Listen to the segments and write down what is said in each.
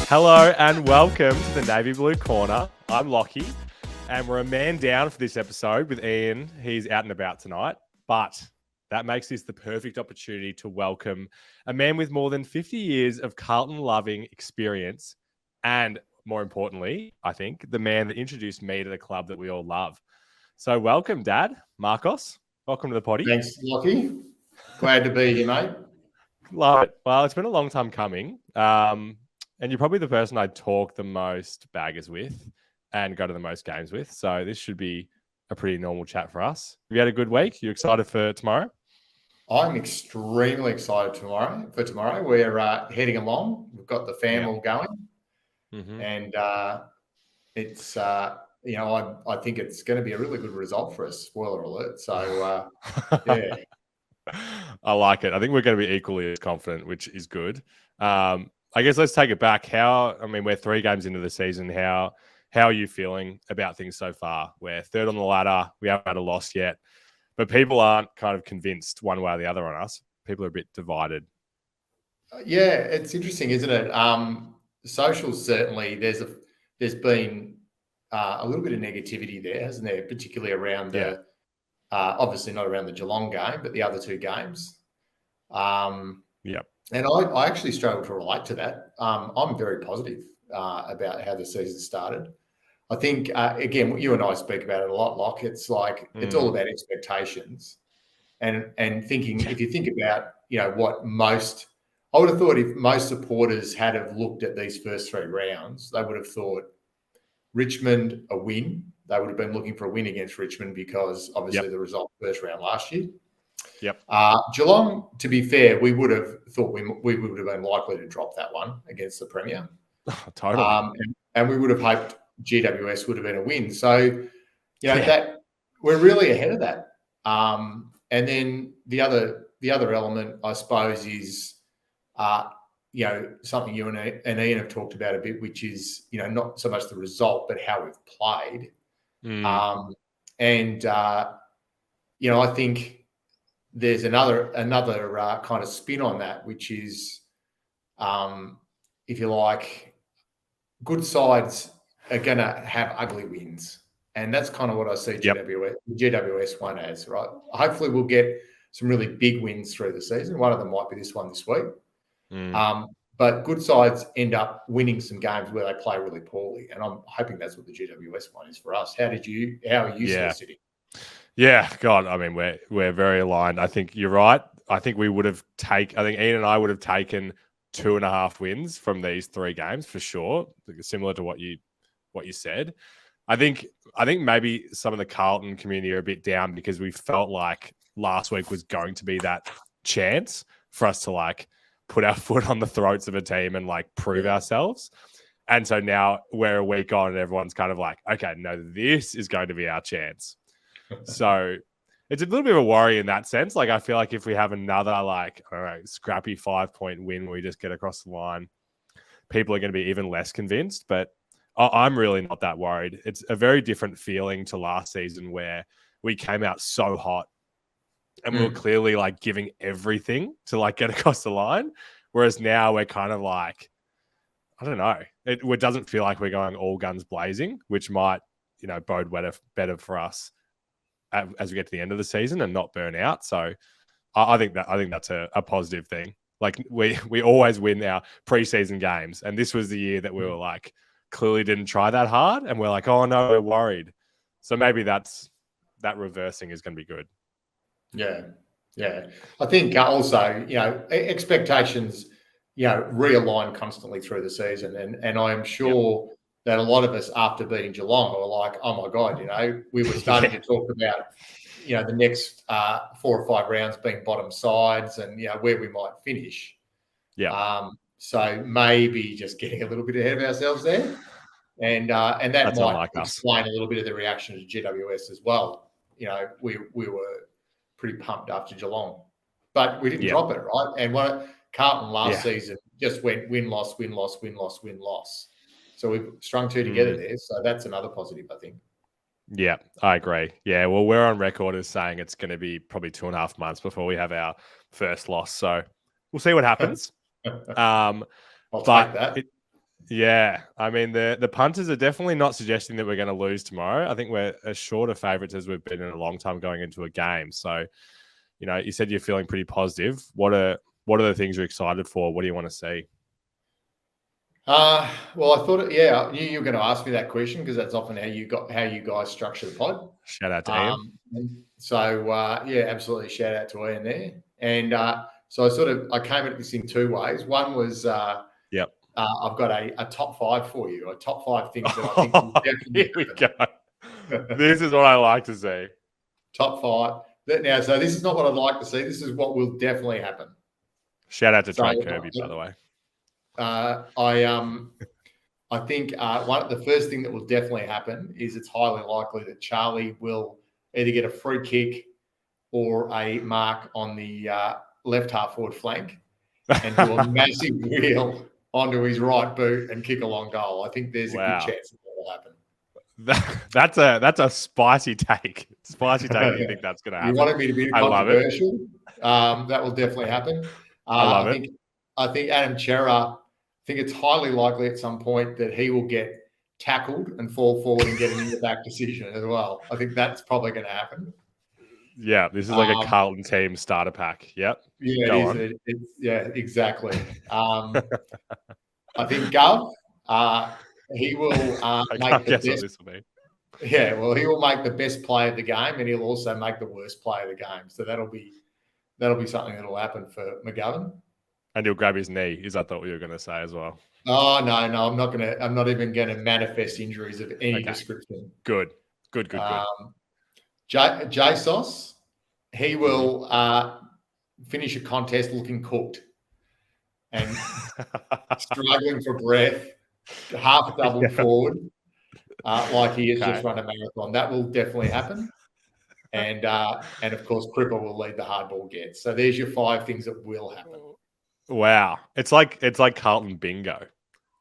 Hello and welcome to the Navy Blue Corner. I'm Lockie, and we're a man down for this episode with Ian. He's out and about tonight, but that makes this the perfect opportunity to welcome a man with more than 50 years of Carlton-loving experience, and more importantly, I think, the man that introduced me to the club that we all love. So welcome, Dad, Marcos. Welcome to the potty. Thanks, Lockie. Glad to be here, mate. Love it. Well, it's been a long time coming. And you're probably the person I talk the most baggers with and go to the most games with. So this should be a pretty normal chat for us. Have you had a good week? You excited for tomorrow? I'm extremely excited for tomorrow. We're heading along. We've got the fam all going. Mm-hmm. And it's, I think it's going to be a really good result for us. Spoiler alert. So, yeah. I like it. I think we're going to be equally as confident, which is good. I guess let's take it back. We're 3 games into the season. How are you feeling about things so far? We're third on the ladder. We haven't had a loss yet, but people aren't kind of convinced one way or the other on us. People are a bit divided. Yeah, it's interesting, isn't it? Socials, certainly, there's been a little bit of negativity there, hasn't there? Particularly around obviously not around the Geelong game, but the other 2 games. Yep. And I actually struggle to relate to that. I'm very positive about how the season started. I think, again, you and I speak about it a lot, Locke. It's like it's all about expectations and thinking. If you think about, what I would have thought if most supporters had have looked at these first 3 rounds, they would have thought Richmond a win. They would have been looking for a win against Richmond because obviously the result first round last year. Yep. Geelong, to be fair, we would have thought we would have been likely to drop that one against the Premier. Totally. And we would have hoped GWS would have been a win. So, that we're really ahead of that. And then the other element, I suppose, is something you and Ian have talked about a bit, which is not so much the result, but how we've played. I think there's another kind of spin on that, which is, if you like, good sides are going to have ugly wins. And that's kind of what I see GWS one as, right? Hopefully we'll get some really big wins through the season. One of them might be this one this week. But good sides end up winning some games where they play really poorly. And I'm hoping that's what the GWS one is for us. How are you sitting? Yeah, God, we're very aligned. I think you're right. I think Ian and I would have taken 2.5 wins from these 3 games for sure. Similar to what you said. I think maybe some of the Carlton community are a bit down because we felt like last week was going to be that chance for us to put our foot on the throats of a team and prove ourselves. And so now we're a week on and everyone's kind of like, okay, no, this is going to be our chance. So it's a little bit of a worry in that sense. I feel like if we have another scrappy 5-point win where we just get across the line, people are going to be even less convinced. But I'm really not that worried. It's a very different feeling to last season where we came out so hot and we were clearly giving everything to get across the line. Whereas now we're kind of I don't know. It doesn't feel like we're going all guns blazing, which might, bode better for us as we get to the end of the season and not burn out. So I think that's a positive thing. We always win our preseason games. And this was the year that we were clearly didn't try that hard. And we're oh no, we're worried. So maybe that reversing is going to be good. Yeah. Yeah. I think also, expectations, realign constantly through the season. And I am sure that a lot of us after beating Geelong were like, oh my God, we were starting to talk about, the next 4 or 5 rounds being bottom sides and, where we might finish. Yeah. So maybe just getting a little bit ahead of ourselves there. And that That's might explain a little bit of the reaction to GWS as well. We were pretty pumped after Geelong, but we didn't drop it, right? And Carlton last season just went win-loss, win-loss, win-loss, win-loss. So we've strung 2 together there. So that's another positive, I think. Yeah, I agree. Yeah, well, we're on record as saying it's going to be probably 2.5 months before we have our first loss. So we'll see what happens. I'll take that. Yeah, I mean the punters are definitely not suggesting that we're going to lose tomorrow. I think we're as short of favourites as we've been in a long time going into a game. So, you said you're feeling pretty positive. What are the things you're excited for? What do you want to see? Well, I thought, I knew you were going to ask me that question because that's often how you guys structure the pod. Shout out to Ian. Absolutely, shout out to Ian there. And so I came at this in two ways. One was, Yep. I've got a top five for you, a top five things that I think will definitely Here we go. This is what I like to see. Top five. Now, so this is not what I'd like to see. This is what will definitely happen. Shout out to Trent Kirby, by the way. I think the first thing that will definitely happen is it's highly likely that Charlie will either get a free kick or a mark on the left half forward flank and do a massive wheel onto his right boot and kick a long goal. I think there's a good chance that will happen. That's a spicy take. Spicy take. You think that's going to happen? You wanted me to be controversial. That will definitely happen. I love it. I think Adam Chera, I think it's highly likely at some point that he will get tackled and fall forward and get an in the back decision as well. I think that's probably going to happen. Yeah, this is like a Carlton team starter pack. Yep. Yeah, exactly. I think Gov, he will make the best. This will be. Yeah, well, he will make the best play of the game, and he'll also make the worst play of the game. So that'll be something that'll happen for McGovern. And he'll grab his knee. Is that what you were going to say as well? Oh no, I'm not even going to manifest injuries of any description. Good. JSOS, he will finish a contest looking cooked and struggling for breath, half double forward, like he has just run a marathon. That will definitely happen. And of course, Cripper will lead the hardball gets. So there's your five things that will happen. Wow. It's like Carlton bingo.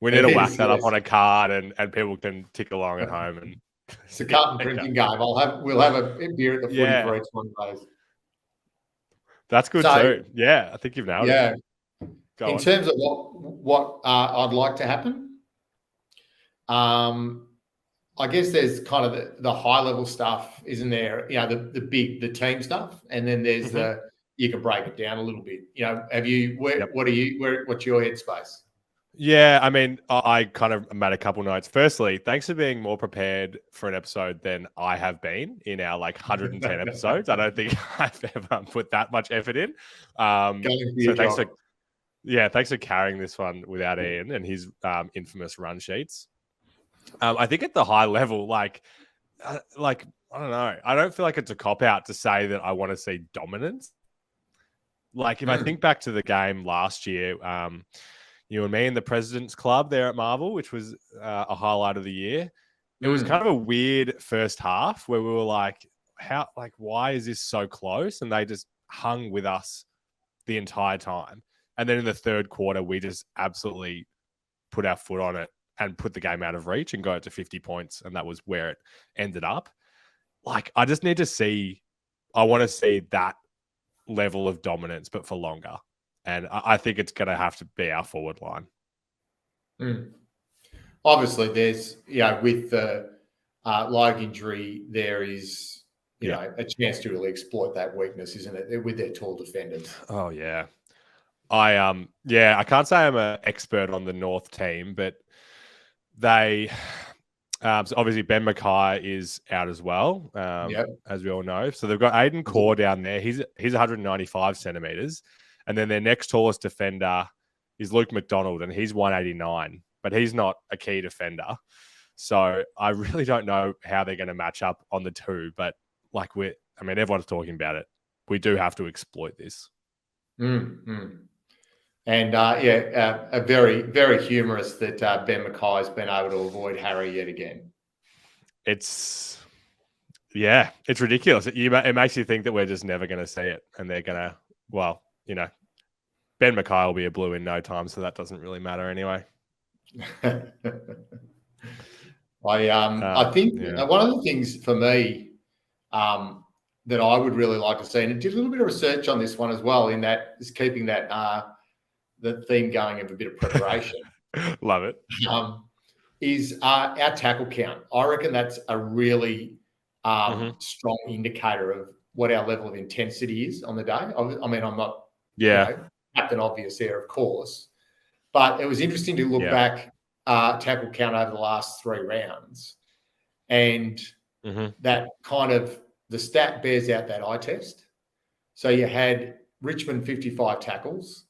We need to whack that up on a card and people can tick along at home. And it's a Carlton printing game. We'll have a beer at the footy for each one of those. That's good too. Yeah, I think you've nailed it. In terms of what I'd like to happen, I guess there's kind of the high level stuff, isn't there? The team stuff, and then there's you can break it down a little bit. What's your headspace? Yeah, I mean, I kind of made a couple notes. Firstly, thanks for being more prepared for an episode than I have been in our 110 episodes. I don't think I've ever put that much effort in. Thanks for carrying this one without Ian and his infamous run sheets. I think at the high level, I don't know. I don't feel like it's a cop out to say that I want to see dominance. If I think back to the game last year, you and me in the President's Club there at Marvel, which was a highlight of the year. It was kind of a weird first half where we were why is this so close? And they just hung with us the entire time. And then in the third quarter, we just absolutely put our foot on it and put the game out of reach and got it to 50 points. And that was where it ended up. I just need to see, I want to see that level of dominance, but for longer. And I think it's going to have to be our forward line. Obviously, there's, with the leg injury, there is, a chance to really exploit that weakness, isn't it? With their tall defenders. Oh, yeah. I can't say I'm an expert on the North team, but they, so obviously Ben Mackay is out as well, as we all know. So they've got Aiden Core down there. He's 195 centimeters. And then their next tallest defender is Luke McDonald, and he's 189, but he's not a key defender. So I really don't know how they're going to match up on the two, but everyone's talking about it. We do have to exploit this. And very, very humorous that Ben Mackay has been able to avoid Harry yet again. It's ridiculous. It makes you think that we're just never going to see it, and they're going to, Ben Mackay will be a blue in no time, so that doesn't really matter anyway. I think one of the things for me that I would really like to see, and I did a little bit of research on this one as well, in that is keeping that the theme going of a bit of preparation. Love it. Is our tackle count. I reckon that's a really strong indicator of what our level of intensity is on the day. I mean, I'm not, captain obvious there, of course, but it was interesting to look back tackle count over the last 3 rounds, and that kind of the stat bears out that eye test. So you had Richmond 55 tackles.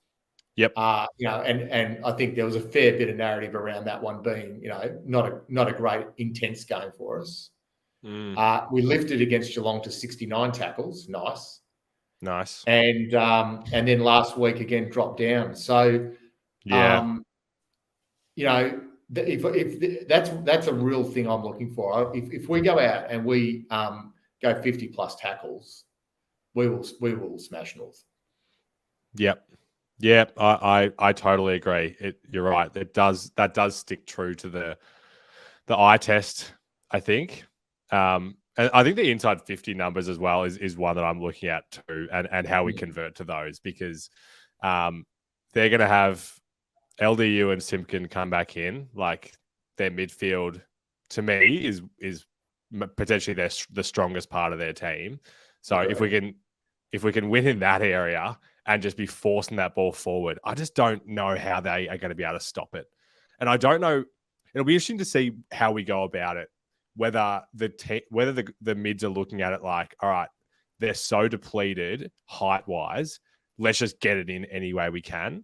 Yep. And I think there was a fair bit of narrative around that one being, not a great intense game for us. We lifted against Geelong to 69 tackles. Nice. And then last week again dropped down. So, if that's a real thing I'm looking for. If we go out and we go 50 plus tackles, we will smash North. Yep. Yeah, I totally agree. You're right. That does stick true to the eye test, I think. And I think the inside 50 numbers as well is one that I'm looking at too, and how we convert to those, because they're going to have LDU and Simpkin come back in. Like, their midfield, to me, is potentially the strongest part of their team. So if we can win in that area and just be forcing that ball forward, I just don't know how they are going to be able to stop it. And I don't know. It'll be interesting to see how we go about it. Whether the mids are looking at it like, all right, they're so depleted height-wise, let's just get it in any way we can,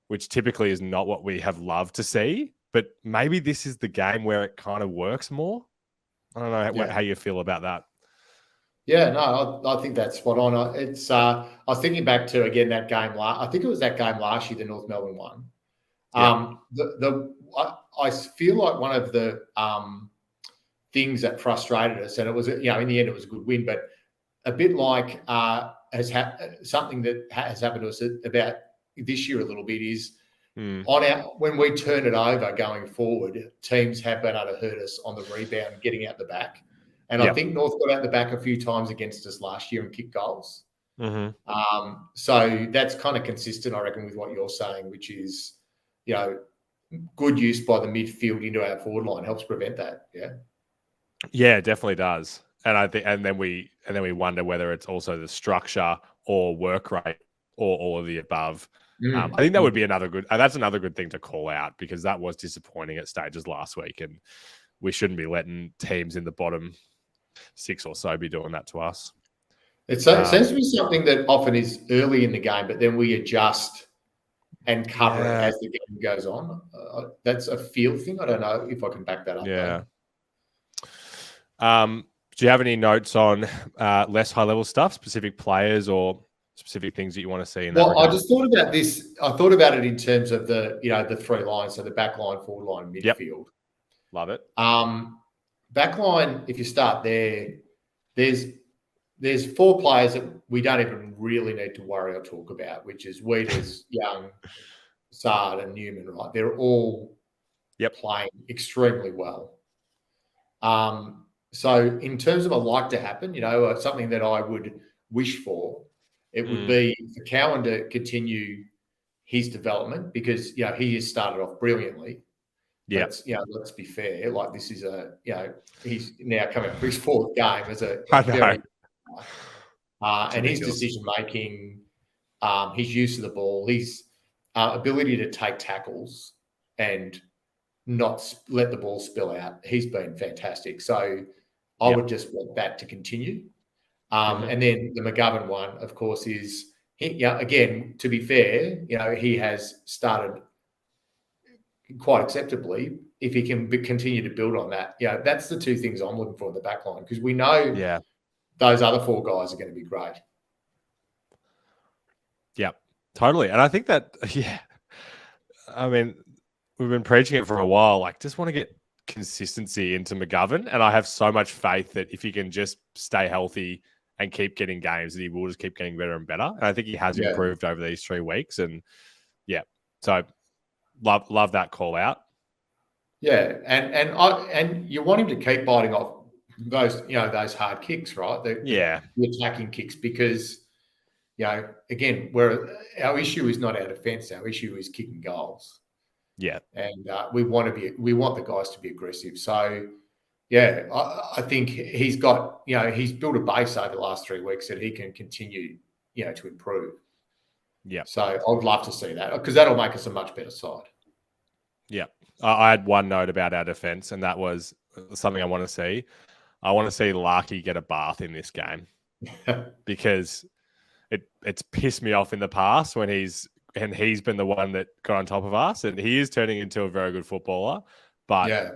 which typically is not what we have loved to see. But maybe this is the game where it kind of works more. I don't know how you feel about that. Yeah, no, I think that's spot on. I was thinking back to, again, that game I think it was that game last year, the North Melbourne one. I feel like one of the things that frustrated us, and it was, in the end it was a good win, but a bit like something that has happened to us about this year a little bit is when we turn it over going forward, teams have been able to hurt us on the rebound, getting out the back. And I think North got out the back a few times against us last year and kicked goals. So that's kind of consistent, I reckon, with what you're saying, which is, good use by the midfield into our forward line helps prevent that. Yeah, it definitely does. And I think, and then we wonder whether it's also the structure or work rate or all of the above. I think that would be that's another good thing to call out, because that was disappointing at stages last week, and we shouldn't be letting teams in the bottom 6 or so be doing that to us. It seems to be something that often is early in the game, but then we adjust and cover it as the game goes on. That's a feel thing. I don't know if I can back that up. Yeah. Do you have any notes on less high-level stuff, specific players or specific things that you want to see in that regard? I just thought about this. I thought about it in terms of the 3 lines, so the back line, forward line, midfield. Love it. Back line, if you start there, there's 4 players that we don't even really need to worry or talk about, which is Weeders, Young, Sard, and Newman, right? They're all playing extremely well. So in terms of a like to happen, something that I would wish for, it would be for Cowan to continue his development, because, he has started off brilliantly. Yeah. Let's be fair. Like, this is he's now coming for his 4th game as a very, and his decision making, his use of the ball, his ability to take tackles and not let the ball spill out. He's been fantastic. So I would just want that to continue. And then the McGovern one, of course, is, again, to be fair, he has started quite acceptably. If he can continue to build on that, that's the 2 things I'm looking for in the back line, because we know those other 4 guys are going to be great. Yeah, totally. And I think that, I mean, we've been preaching it for a while. Like, just want to get consistency into McGovern, and I have so much faith that if he can just stay healthy and keep getting games, that he will just keep getting better and better. And I think he has improved over these 3 weeks. And so love that call out. Yeah, and you want him to keep biting off those hard kicks, right? The attacking kicks, because again, where our issue is not our defence, our issue is kicking goals. Yeah. and we want the guys to be aggressive. So yeah, I think he's got, he's built a base over the last 3 weeks that he can continue, to improve. Yeah. So I'd love to see that, because that'll make us a much better side. Yeah. I had one note about our defense, and that was something I want to see. I want to see Larky get a bath in this game because it's pissed me off in the past when he's been the one that got on top of us, and he is turning into a very good footballer. But Yeah.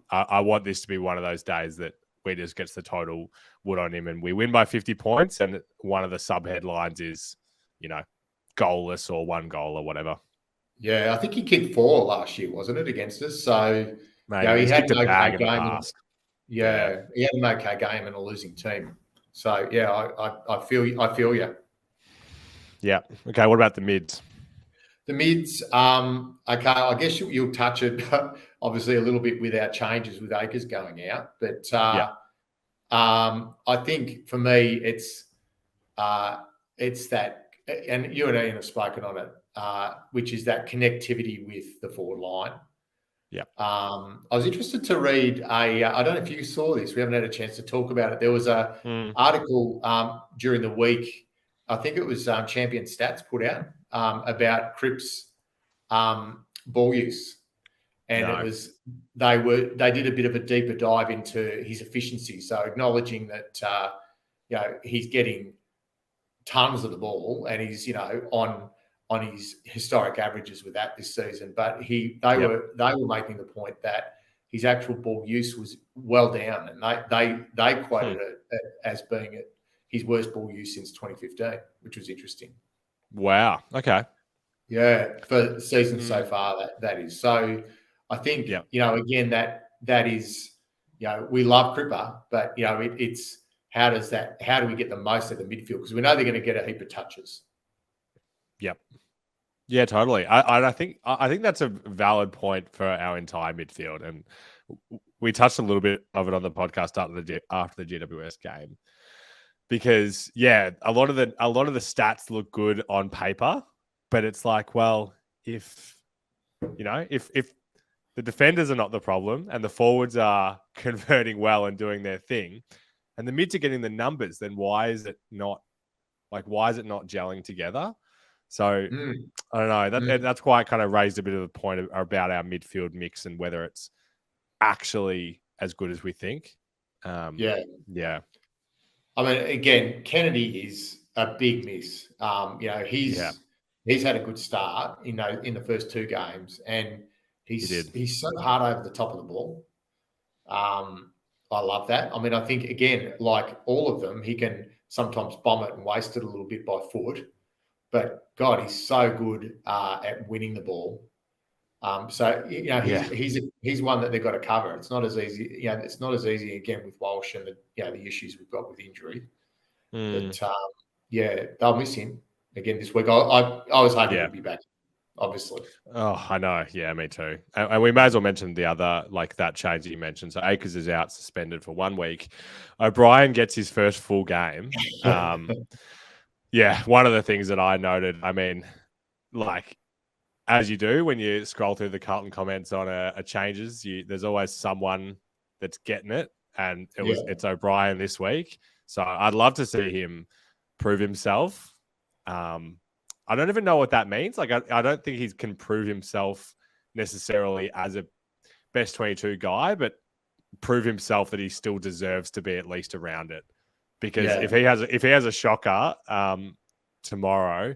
I want this to be one of those days that we just gets the total wood on him and we win by 50 points. And one of the sub headlines is, goalless or 1 goal or whatever. Yeah, I think he kicked 4 last year, wasn't it, against us? So Maybe he he's had kicked an a bag okay in the game. past. He had an okay game in a losing team. So yeah, I feel you. Yeah. Okay. What about the mids? The mids, okay, I guess you'll touch it obviously a little bit with our changes with Akers going out. But I think for me, it's that, and you and Ian have spoken on it, which is that connectivity with the forward line. Yeah. I was interested to read I don't know if you saw this. We haven't had a chance to talk about it. There was a article during the week. I think it was Champion Stats put out about Cripps' ball use, and it was they did a bit of a deeper dive into his efficiency. So acknowledging that he's getting tons of the ball, and he's on his historic averages with that this season. But they were making the point that his actual ball use was well down, and they quoted it as being his worst ball use since 2015, which was interesting. Wow. Okay. Yeah, for the season so far, that is. So I think again that is, we love Cripper, but it's how do we get the most of the midfield, because we know they're going to get a heap of touches. Yep. Yeah, totally. I think that's a valid point for our entire midfield, and we touched a little bit of it on the podcast after the GWS game, because a lot of the stats look good on paper, but it's like, well, if the defenders are not the problem and the forwards are converting well and doing their thing, and the mids are getting the numbers, then why is it not gelling together? So I don't know. That's why I kind of raised a bit of a point about our midfield mix and whether it's actually as good as we think. Yeah. I mean, again, Kennedy is a big miss. He's had a good start in the first 2 games, and he's so hard over the top of the ball. I love that. I mean, I think, again, like all of them, he can sometimes bomb it and waste it a little bit by foot. But God, he's so good at winning the ball. So he's one that they've got to cover. It's not as easy. It's not as easy again with Walsh and the issues we've got with injury. But they'll miss him again this week. I was hoping he'd be back, obviously. Oh, I know. Yeah, me too. And we may as well mention the other, like that change that you mentioned. So Akers is out, suspended for 1 week. O'Brien gets his first full game. Yeah, one of the things that I noted, I mean, like, as you do when you scroll through the Carlton comments on a changes, there's always someone that's getting it, and it's O'Brien this week. So I'd love to see him prove himself. I don't even know what that means. Like, I don't think he can prove himself necessarily as a best 22 guy, but prove himself that he still deserves to be at least around it. Because if he has a shocker tomorrow,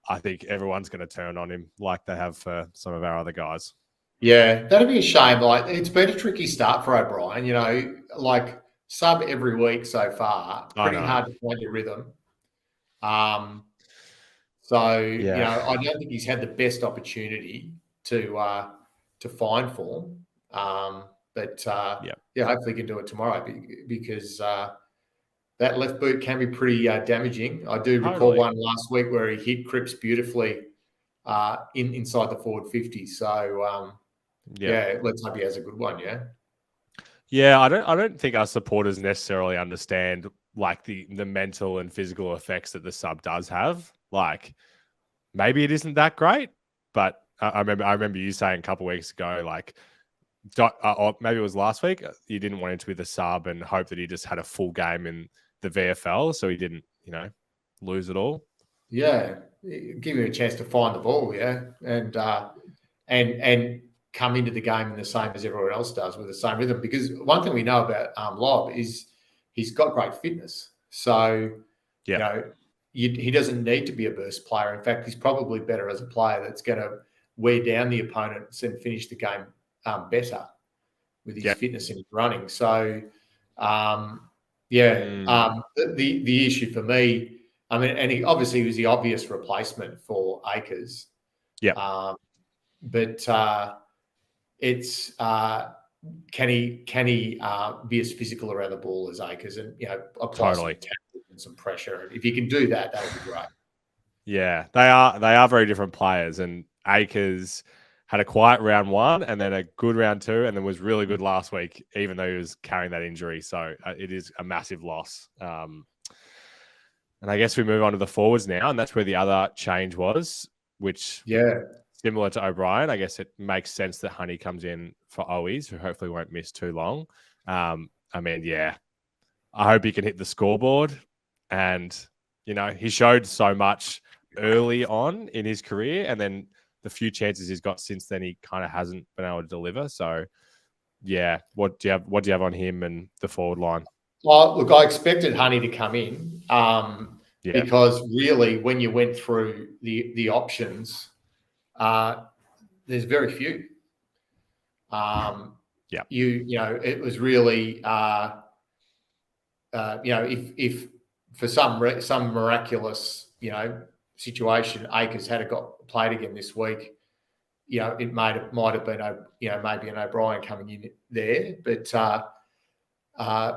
I think everyone's going to turn on him like they have for some of our other guys. Yeah, that'd be a shame. Like, it's been a tricky start for O'Brien. Like sub every week so far. Pretty hard to find your rhythm. I don't think he's had the best opportunity to find form. But hopefully he can do it tomorrow, because that left boot can be pretty damaging. I do recall one last week where he hit Cripps beautifully inside the forward 50. So let's hope he has a good one. Yeah, I don't think our supporters necessarily understand like the mental and physical effects that the sub does have. Like, maybe it isn't that great, but I remember you saying a couple of weeks ago, like, or maybe it was last week, you didn't want him to be the sub and hope that he just had a full game in the VFL, so he didn't, lose it all. Yeah, give him a chance to find the ball, yeah, and come into the game in the same as everyone else does with the same rhythm. Because one thing we know about Lob is he's got great fitness, so he doesn't need to be a burst player. In fact, he's probably better as a player that's going to wear down the opponents and finish the game better with his fitness and his running. So, the issue for me, I mean, and he obviously was the obvious replacement for Akers. Yeah. But it's can he be as physical around the ball as Akers and apply some tackle and some pressure? If he can do that, that would be great. Yeah, they are very different players, and Akers had a quiet round 1 and then a good round 2 and then was really good last week, even though he was carrying that injury. So it is a massive loss. And I guess we move on to the forwards now, and that's where the other change was, which similar to O'Brien, I guess it makes sense that Honey comes in for Owies, who hopefully won't miss too long. I hope he can hit the scoreboard. And, he showed so much early on in his career, and then the few chances he's got since then, he kind of hasn't been able to deliver. So, what do you have on him and the forward line? Well, look, I expected Honey to come in because really, when you went through the options, there's very few. It was really, if for some miraculous, situation, Akers had got played again this week, it might have been, maybe an O'Brien coming in there, but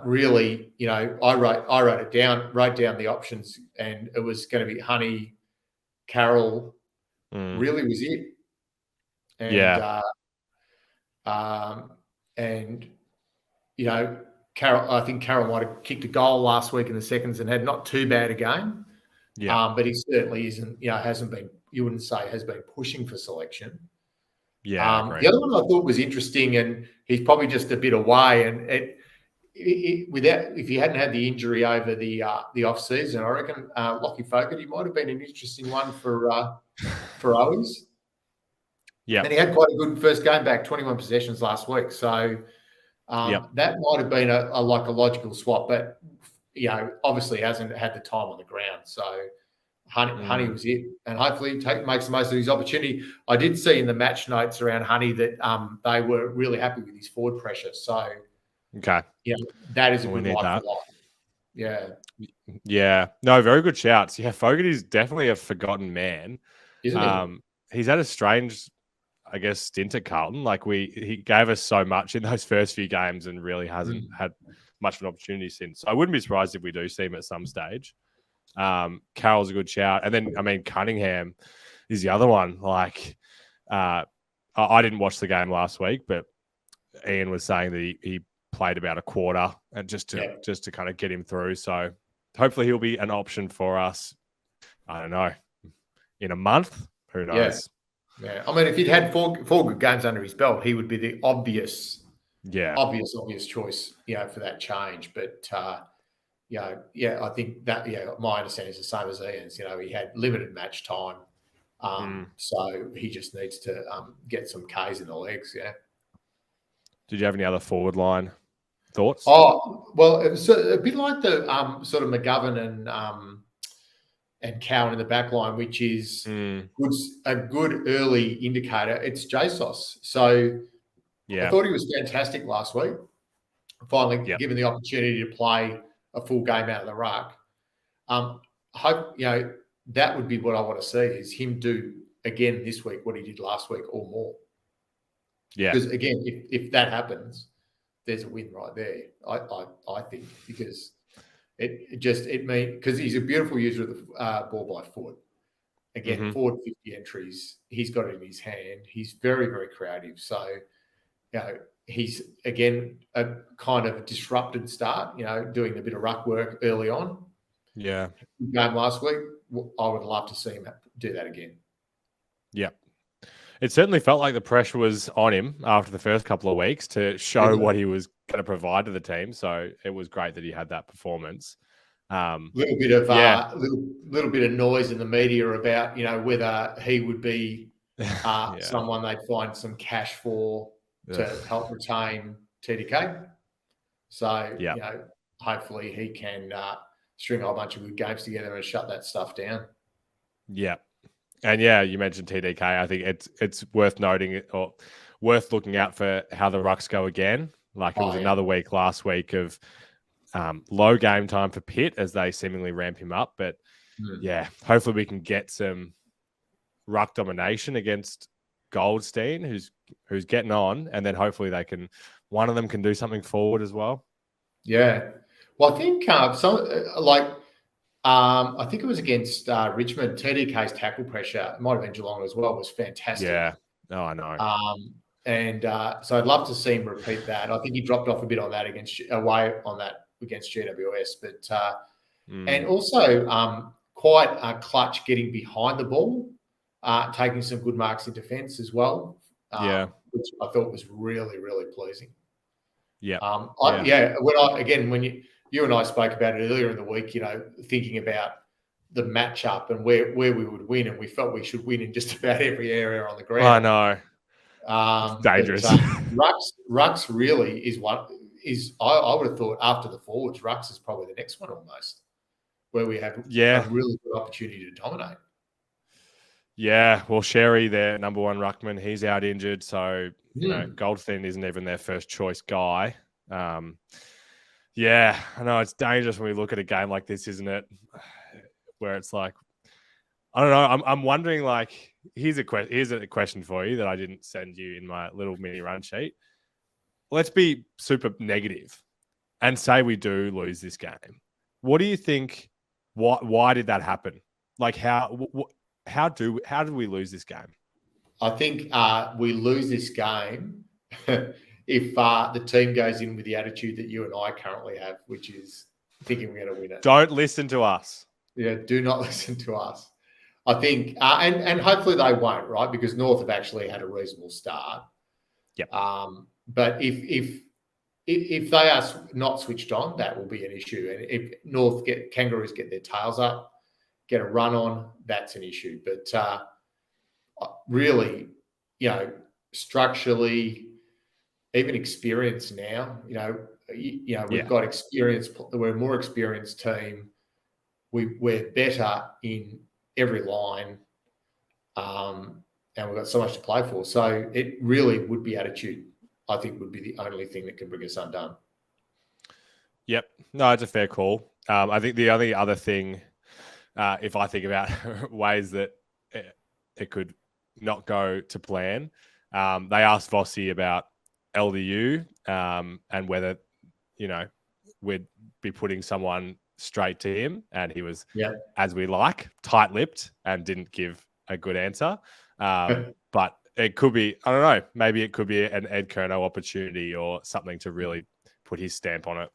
really, I wrote down the options, and it was going to be Honey, Carroll, really was it. And Carroll, I think Carroll might have kicked a goal last week in the seconds and had not too bad a game. But he certainly isn't, hasn't been, you wouldn't say has been pushing for selection. The other one I thought was interesting, and he's probably just a bit away, and if he hadn't had the injury over the off season, I reckon Lockie Fogarty might have been an interesting one for Owens. Yeah, and he had quite a good first game back, 21 possessions last week. So that might have been a logical swap, but obviously hasn't had the time on the ground. So Honey was it, and hopefully makes the most of his opportunity. I did see in the match notes around Honey that they were really happy with his forward pressure. So that is a good life for life. Yeah. No, very good shouts. Yeah, Fogarty's definitely a forgotten man. Isn't he? He's had a strange, I guess, stint at Carlton. Like he gave us so much in those first few games and really hasn't had much of an opportunity since. So I wouldn't be surprised if we do see him at some stage. Carroll's a good shout. And then, Cunningham is the other one. Like, I didn't watch the game last week, but Ian was saying that he played about a quarter and just to kind of get him through. So hopefully he'll be an option for us. I don't know, in a month. Who knows? Yeah. I mean, if he'd had four good games under his belt, he would be the obvious choice, for that change. But I think that my understanding is the same as Ian's. He had limited match time, so he just needs to get some Ks in the legs. Yeah. Did you have any other forward line thoughts? Oh, well, it was a bit like the sort of McGovern and Cowan in the back line, which is a good early indicator. It's JSOS. So I thought he was fantastic last week. Finally given the opportunity to play a full game out of the ruck. Hope that would be what I want to see, is him do again this week what he did last week or more. Yeah. Because again, if that happens, there's a win right there. I think, because it means, because he's a beautiful user of the ball by foot. Again, forward 50 entries, he's got it in his hand. He's very, very creative. So, he's again a kind of a disrupted start. Doing a bit of ruck work early on. Yeah, game last week. I would love to see him do that again. Yeah. It certainly felt like the pressure was on him after the first couple of weeks to show what he was going to provide to the team. So it was great that he had that performance. Little bit of little bit of noise in the media about whether he would be someone they'd find some cash for to help retain TDK. So hopefully he can string a whole bunch of good games together and shut that stuff down. Yeah. And you mentioned TDK. I think it's worth noting or worth looking out for how the rucks go again. Like it was another week last week of low game time for Pitt as they seemingly ramp him up. But hopefully we can get some ruck domination against Goldstein, who's getting on, and then hopefully one of them can do something forward as well. Yeah. Well, I think I think it was against Richmond. TDK's tackle pressure, it might have been Geelong as well, was fantastic. Yeah. Oh, I know. So I'd love to see him repeat that. I think he dropped off a bit on that against GWS, but and also quite clutch getting behind the ball, taking some good marks in defence as well. Which I thought was really, really pleasing. Yeah. When you and I spoke about it earlier in the week, thinking about the matchup and where we would win, and we felt we should win in just about every area on the ground. I know. It's dangerous. Rucks really is I would have thought after the forwards, Rucks is probably the next one almost, where we have a really good opportunity to dominate. Yeah, well, Sherry, their number one ruckman, he's out injured, so Goldstein isn't even their first choice guy. I know it's dangerous when we look at a game like this, isn't it? Where it's like, I don't know. I'm wondering. Like, here's a question for you that I didn't send you in my little mini run sheet. Let's be super negative and say we do lose this game. What do you think? Why did that happen? Like, how did we lose this game? I think we lose this game if the team goes in with the attitude that you and I currently have, which is thinking we're going to win it. Don't listen to us. Yeah, do not listen to us. I think, and hopefully they won't, right? Because North have actually had a reasonable start. Yep. But if they are not switched on, that will be an issue. And if North Kangaroos get their tails up, get a run on, that's an issue. But really, structurally, even experience now, we've got experience. We're a more experienced team. We're better in every line, and we've got so much to play for. So it really would be attitude, I think, would be the only thing that can bring us undone. Yep. No, it's a fair call. I think the only other thing, if I think about ways that it could not go to plan, they asked Vossi about LDU and whether, we'd be putting someone straight to him, and he was, as we like, tight-lipped and didn't give a good answer. But it could be, I don't know, maybe it could be an Ed Curnow opportunity or something to really put his stamp on it.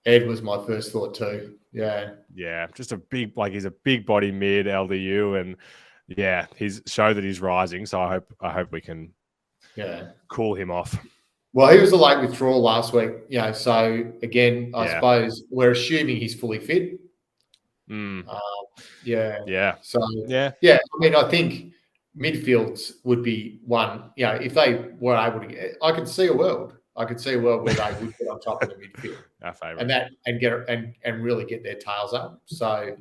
Ed was my first thought too. Yeah. Yeah, just he's a big body mid LDU, and he's showed that he's rising. So I hope we can cool him off. Well, he was a late withdrawal last week. So again, I suppose we're assuming he's fully fit. So I mean, I think midfields would be one. If they were able to get, I could see a world where they would get on top of the midfield. Our favourite. And really get their tails up. So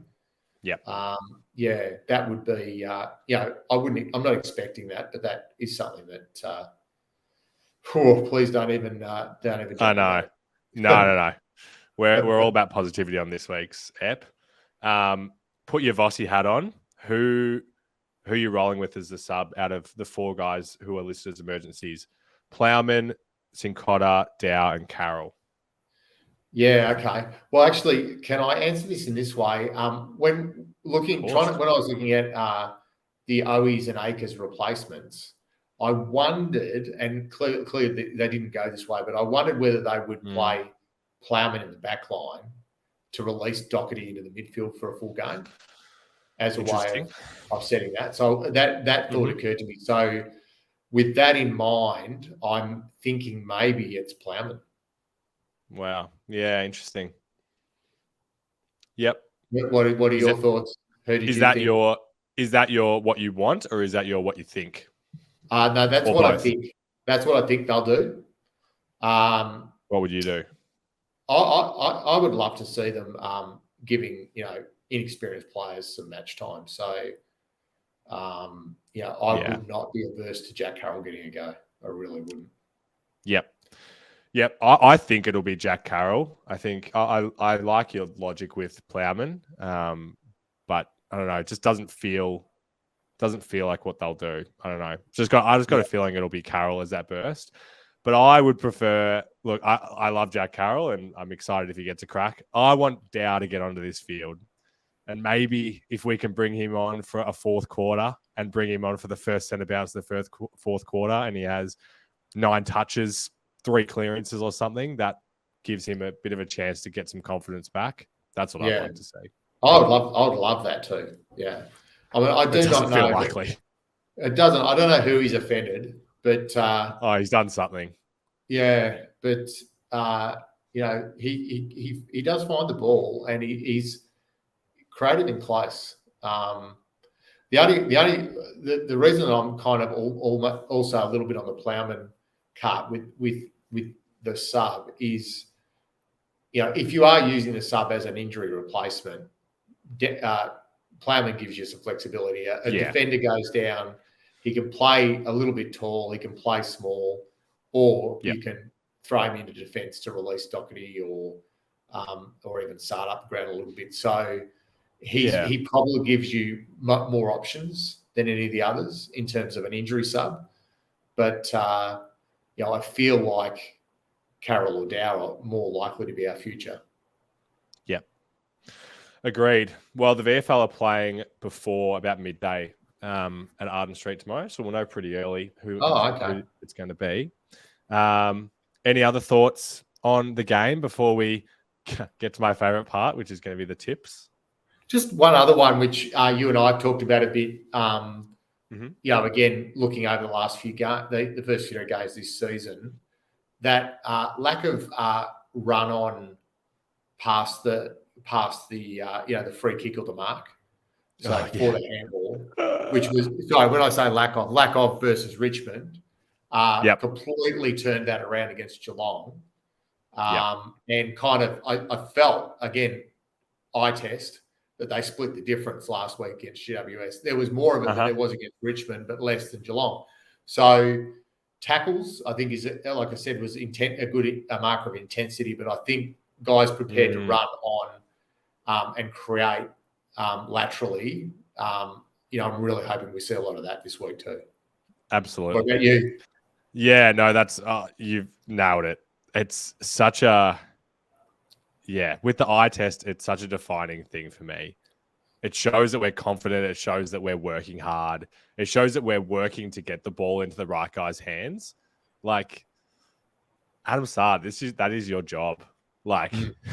that would be I'm not expecting that, but that is something that please don't even I know. No. We're all about positivity on this week's ep. Put your Vossi hat on. Who are you rolling with as the sub out of the four guys who are listed as emergencies? Plowman, Sincotta, Dow, and Carroll. Yeah, okay. Well, actually, can I answer this in this way? When I was looking at the Owies and Akers replacements, I wondered, and clearly they didn't go this way, but I wondered whether they would play Plowman in the back line to release Doherty into the midfield for a full game as a way of setting that. So that thought occurred to me. So with that in mind, I'm thinking maybe it's Plowman. Wow. Yeah, interesting. Yep. What are your thoughts? Who did Is you that think? your what you want, or is that your what you think? No, that's Or what I both? think. That's what I think they'll do. What would you do? I would love to see them giving inexperienced players some match time. So I would not be averse to Jack Carroll getting a go. I really wouldn't. Yep. I think it'll be Jack Carroll. I think I like your logic with Plowman, but I don't know. It just doesn't feel like what they'll do. I don't know. I just got a feeling it'll be Carroll as that burst. But I would prefer. Look, I love Jack Carroll, and I'm excited if he gets a crack. I want Dow to get onto this field, and maybe if we can bring him on for a fourth quarter and bring him on for the first centre bounce of the fourth quarter, and he has 9 touches, 3 clearances or something, that gives him a bit of a chance to get some confidence back. That's what I'd like to see. I would love that too. Yeah. I mean, I do not know. Feel likely. It doesn't. I don't know who he's offended, but he's done something. Yeah, but he does find the ball, and he's creative and close. The reason I'm kind of also a little bit on the Plowman cart with the sub is, if you are using the sub as an injury replacement, Plowman gives you some flexibility. A defender goes down, he can play a little bit tall, he can play small, or you can throw him into defence to release Doherty or even start up the ground a little bit. So he probably gives you more options than any of the others in terms of an injury sub. But I feel like Carroll or Dow are more likely to be our future. Yep. Agreed. Well, the VFL are playing before about midday at Arden Street tomorrow, so we'll know pretty early who it's going to be. Any other thoughts on the game before we get to my favourite part, which is going to be the tips? Just one other one, which you and I have talked about a bit. Again, looking over the last few games, the first few games this season, that lack of run on past the free kick or the mark. So for the handball, which was when I say lack of versus Richmond, completely turned that around against Geelong. And kind of I felt, again, eye test, that they split the difference last week against GWS. There was more of it than there was against Richmond, but less than Geelong. So tackles, I think, is, like I said, was a marker of intensity, but I think guys prepared to run on and create laterally. I'm really hoping we see a lot of that this week too. Absolutely. What about you? Yeah, no, that's you've nailed it. It's such a with the eye test, it's such a defining thing for me. It shows that we're confident. It shows that we're working hard. It shows that we're working to get the ball into the right guy's hands. Like, Adam Saad, that is your job. Like,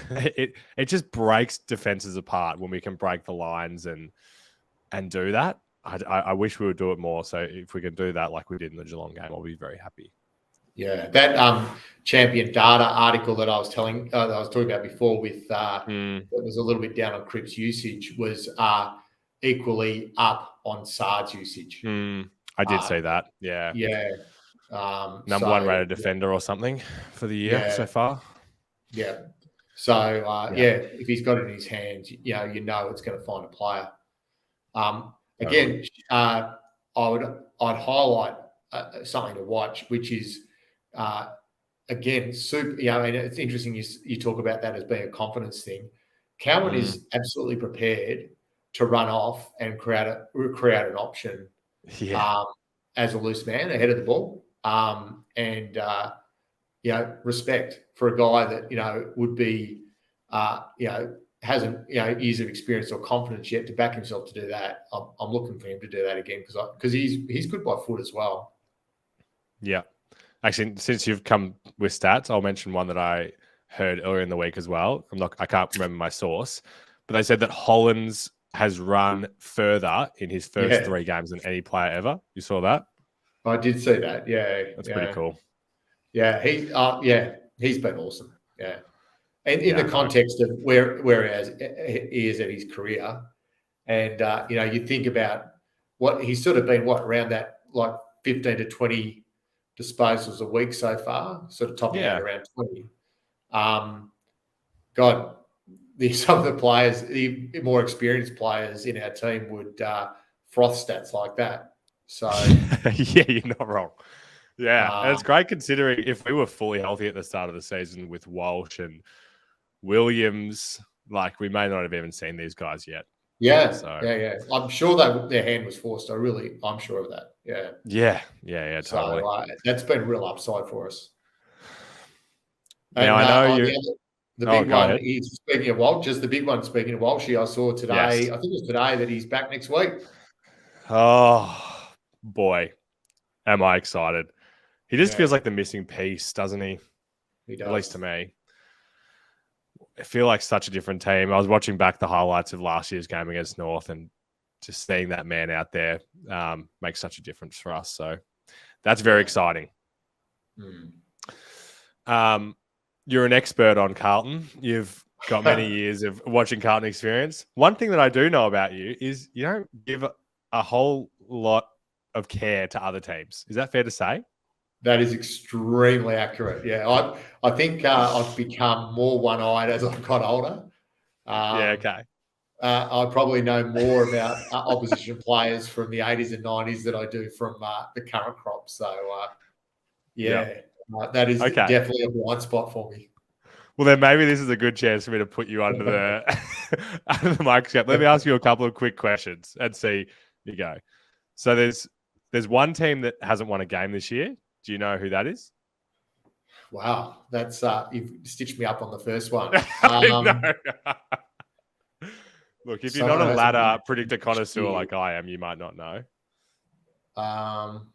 it just breaks defenses apart when we can break the lines and do that. I wish we would do it more. So if we can do that like we did in the Geelong game, I'll be very happy. Yeah, that champion data article that I was talking about before with that was a little bit down on Cripps usage was equally up on Saad's usage. I did say that. Yeah. Yeah. Number 1 rated defender or something for the year so far. Yeah. So if he's got it in his hands, it's going to find a player. Again, I'd highlight something to watch, which is again super. And it's interesting you talk about that as being a confidence thing. Cowan is absolutely prepared to run off and create an option as a loose man ahead of the ball, and respect for a guy that would be hasn't years of experience or confidence yet to back himself to do that. I'm looking for him to do that again because he's good by foot as well. Yeah. Actually, since you've come with stats, I'll mention one that I heard earlier in the week as well. I can't remember my source, but they said that Hollins has run further in his first 3 games than any player ever. You saw that? I did see that. Yeah, That's pretty cool. Yeah, he's been awesome. Yeah, and in Yeah, the context of where he is at his career, and you think about what he's sort of been around that like 15 to 20 disposals a week so far, sort of topping out around 20. God, some of the players, the more experienced players in our team would froth stats like that. So yeah, you're not wrong. Yeah, and it's great considering if we were fully healthy at the start of the season with Walsh and Williams, like we may not have even seen these guys yet. Yeah, so, yeah. I'm sure their hand was forced. I'm sure of that. Yeah, totally. So that's been a real upside for us. Now And I know you. the big go one ahead. is speaking of Walsh. Just the big one. Speaking of Walsh, I saw today. Yes. I think it was today that he's back next week. Oh boy, am I excited! He just feels like the missing piece, doesn't he? He does. At least to me. I feel like such a different team. I was watching back the highlights of last year's game against North, and just seeing that man out there makes such a difference for us. So that's very exciting. You're an expert on Carlton. You've got many years of watching Carlton experience. One thing that I do know about you is you don't give a whole lot of care to other teams. Is that fair to say? That is extremely accurate. Yeah, I think I've become more one-eyed as I've got older. Okay. I probably know more about opposition players from the 80s and 90s than I do from the current crop. So, that is definitely a blind spot for me. Well, then maybe this is a good chance for me to put you under the under the microscope. Let me ask you a couple of quick questions and see you go. So there's one team that hasn't won a game this year. Do you know who that is? Wow, that's you've stitched me up on the first one. Look, if you're not a ladder predictor connoisseur like I am, you might not know. No,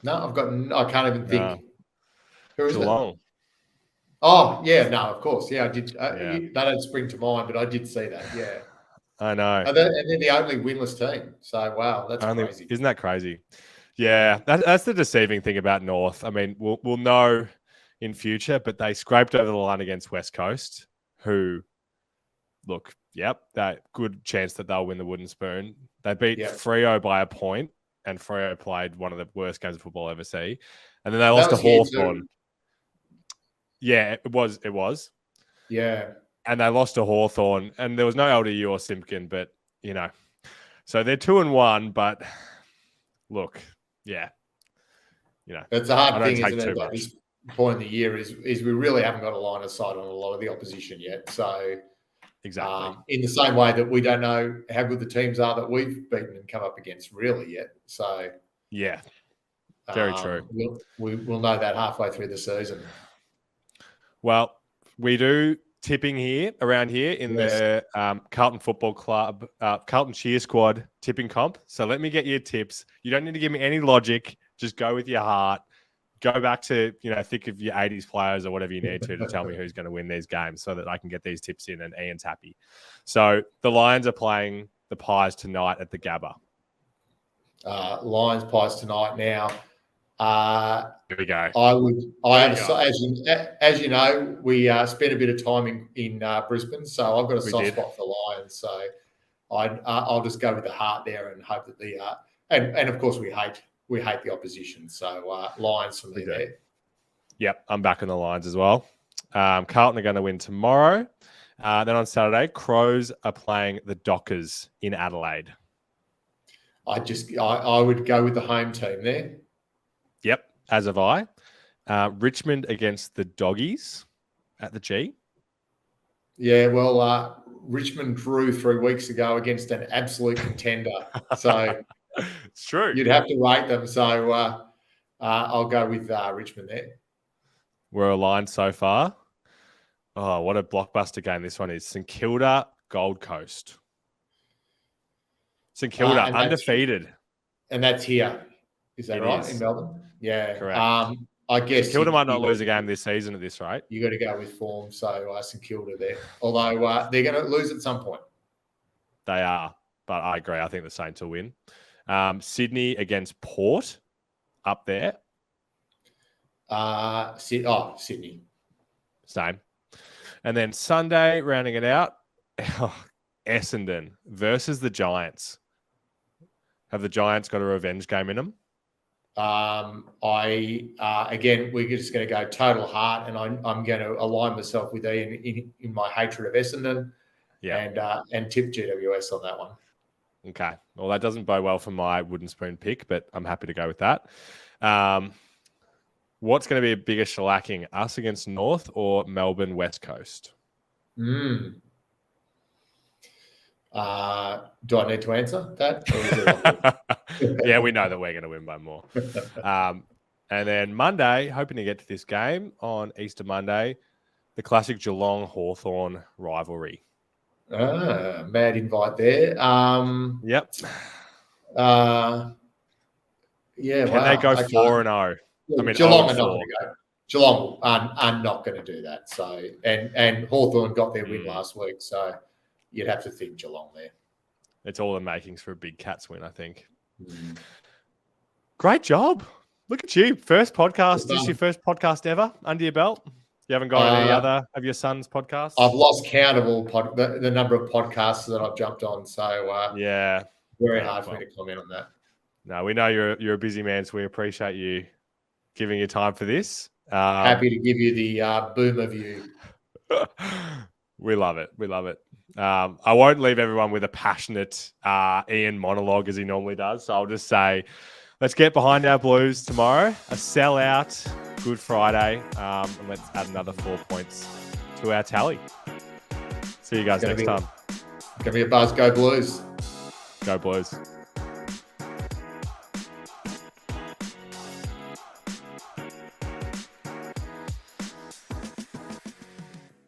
I can't even think. Who is Geelong. it? Oh, yeah, no, of course. Yeah, I did. That don't spring to mind, but I did see that. Yeah. I know. And they're the only winless team. So, wow, that's crazy. Isn't that crazy? Yeah, that's the deceiving thing about North. I mean, we'll know in future, but they scraped over the line against West Coast, who, look, that good chance that they'll win the wooden spoon. They beat Freo by a point, and Freo played one of the worst games of football I'll ever see. And then they lost to Hawthorn. Yeah, it was. Yeah. And they lost to Hawthorn, and there was no LDU or Simpkin, but, so they're 2-1, but look, it's a hard thing, isn't it? At this point in the year is we really haven't got a line of sight on a lot of the opposition yet. So exactly, in the same way that we don't know how good the teams are that we've beaten and come up against really yet. So yeah, very true. We'll know that halfway through the season. Well, we do tipping around here in the Carlton Football Club, Carlton Cheer Squad tipping comp. So let me get your tips. You don't need to give me any logic. Just go with your heart. Go back to, think of your 80s players or whatever you need to tell me who's going to win these games so that I can get these tips in and Ian's happy. So the Lions are playing the Pies tonight at the Gabba. Lions, Pies tonight now. Here we go. As you know, we spent a bit of time in Brisbane, so I've got a soft spot for Lions. So I'll just go with the heart there and hope that and of course we hate the opposition. So Lions for me there. Yep, I'm back on the Lions as well. Carlton are going to win tomorrow. Then on Saturday, Crows are playing the Dockers in Adelaide. I would go with the home team there. Yep, as have I. Richmond against the Doggies at the G. Yeah, well, Richmond drew 3 weeks ago against an absolute contender. So it's true. You'd have to rate them. So I'll go with Richmond there. We're aligned so far. Oh, what a blockbuster game this one is. St Kilda, Gold Coast. St Kilda, undefeated. And that's here. Is that right? In Melbourne? Yeah. Correct. I guess St Kilda might not lose a game this season at this rate. You got to go with form. So St Kilda there. Although they're going to lose at some point. They are. But I agree. I think the Saints will win. Sydney against Port. up there? Sydney. Same. And then Sunday, rounding it out, Essendon versus the Giants. Have the Giants got a revenge game in them? Again, we're just going to go total heart, and I'm going to align myself with Ian in my hatred of Essendon, and tip GWS on that one. Okay. Well, that doesn't bode well for my wooden spoon pick, but I'm happy to go with that. What's going to be a bigger shellacking, us against North or Melbourne West Coast? Do I need to answer that? Yeah, we know that we're going to win by more. And then Monday, hoping to get to this game on Easter Monday, the classic Geelong-Hawthorn rivalry. Mad invite there. Yep. Yeah. Can they go 4-0? I mean, Geelong are not going to go. Geelong are not going to do that. So, and Hawthorn got their win last week, so you'd have to think Geelong there. It's all the makings for a big Cats win, I think. Great job. Look at you. First podcast. This is your first podcast ever under your belt? You haven't got any other of your son's podcasts? I've lost count of all the number of podcasts that I've jumped on. So, very hard for me to comment on that. No, we know you're a busy man, so we appreciate you giving your time for this. Happy to give you the boomer view. We love it. We love it. I won't leave everyone with a passionate Ian monologue as he normally does. So I'll just say, let's get behind our Blues tomorrow. A sellout, Good Friday, and let's add another 4 points to our tally. See you guys next time. It's going to be a buzz. Go Blues. Go Blues.